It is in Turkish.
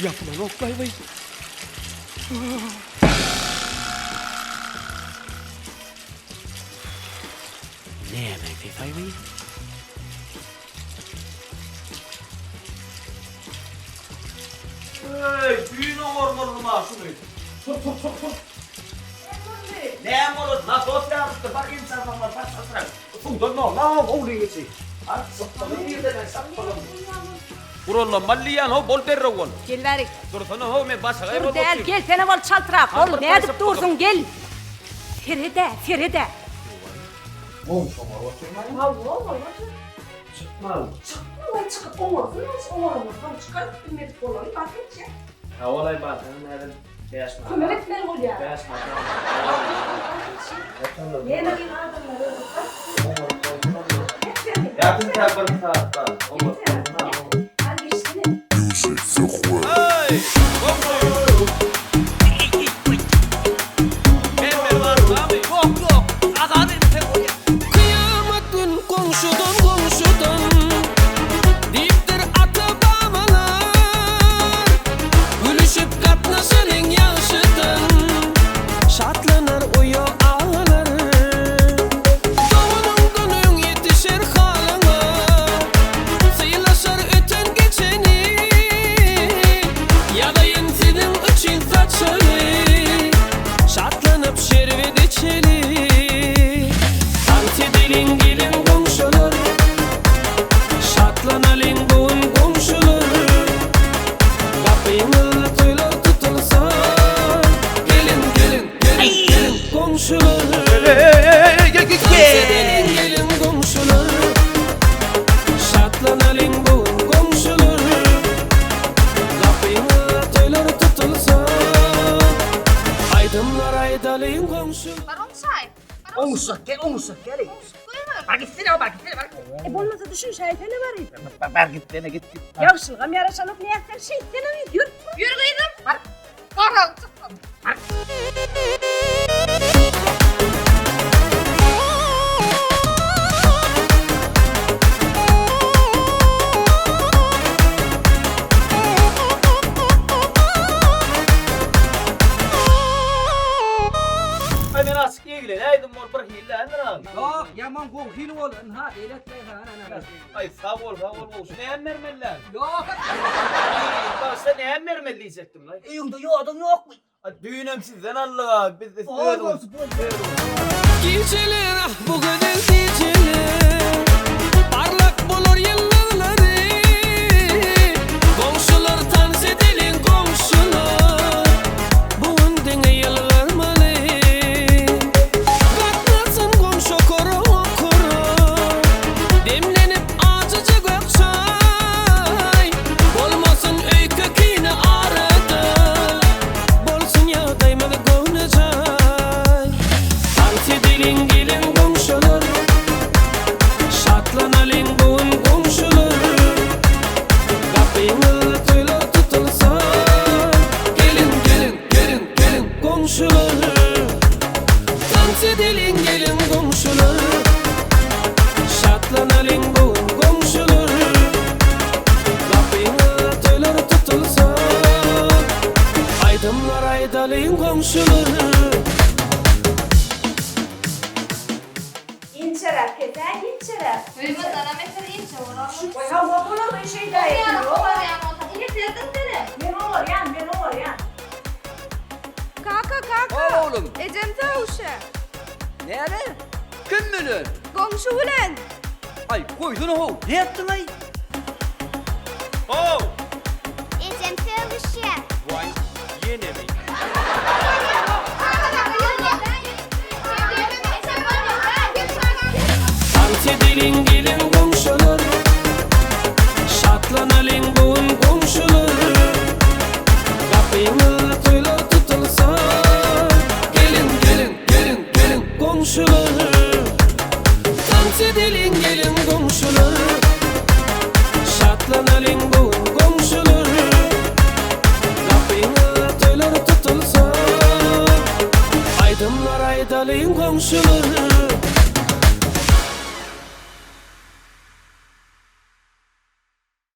Yapma Oktay Bey. Ne yemek Oktay Bey? Düğün ormanı maaşını. Ne olur la dosya attı bakayım sen bana bak satrak. Bundan ne la oluyor şey. Artık saptalım bir de saptalım. Kurallan malliyan ho bol derre won. Gel verik. Dur sana ho me bas gay Dur del gel sene bol çaltırak. Ol ne edip dursun gel. Feride, Feride. Oğlum şomar oturma. Allah. Çıkma. Çıkıp olmasın, olmasın. Çıkarıp bilmedik olayı bak hiç ya. Ha olay bak nereden beyaşma. Kömürek ne ol ya? Beyaşma. Yeni bir adımları. Yakın tarafın sağda. Olmaz. Hadi işte. Hey! Kıyametin komşudan deyiptir ata babalar gülüşüp katlaşırın yaşıdan şatlanar uyu ağlar doğunun günün yetişir halına sıyılaşır öten geçeni ya da yensinin için saçını şatlanıp şervet içeli Dilin gelin komşular şatlanalım bugün komşular kapıyı toylar tutulsa gelin komşular gelin komşular şatlanalım bugün komşular kapıyı toylar tutulsa aydınlar aydalım komşular. Baron çay. Omuzsak gel. Buyurun. Bak gitsene bak. Olmasa düşün şahitene var ya. Ver git. Ya şılgam yaraşanıp ne yapsan şey sen yürü. Yürü kıydım. Baron çıktım. Ay ben askıya gidelim. Aydın mor bir hile anlar. Yok yaman bu hil olun ha. Eyletme ha. Ay sağ ol. Şu ne emmermeller? Yok. Bak sen ne emmermel diyecektim lan. Evinde yoğdun yok mu? Düğünüm sizden Allah. Biz de Olsun. Geceler ah bu kadar geceler parlak bulur yılları komşular tanz edelim komşular bugün dene yıllarmalı katlasın komşu koro demlenip acıcı gökçay olmasın öy köküne arada bolsun ya daymadı gönecay tanz edelim gelin komşular şatlanalım bugün komşular kapıyı toylar tutulsa gelin komşular dans edelim gelin komşular şatlanalım bugün komşular kapıyı toylar tutulsa aydınlar aydalım komşular. İnçeref keser inçeref. Buyurun sana mesela iyi çavur. Oy ha bu da bir şey daha Ya yapıyor. olur ya. İyi sildin seni. Ben olur ya. Kaka. Oğlum. Ecem tavuşu. Nerede? Kim bilir? Komşu ulan. Ay koydun o. Ne yaptın ay? Oh! Ecem tavuşu. Vay yine mi? Dans edelim gelin komşular şatlanalım bugün komşular kapıyı toylar tutulsa gelin komşular dans edelim gelin komşular şatlanalım bugün komşular kapıyı toylar tutulsa aydınlar aydalım komşular.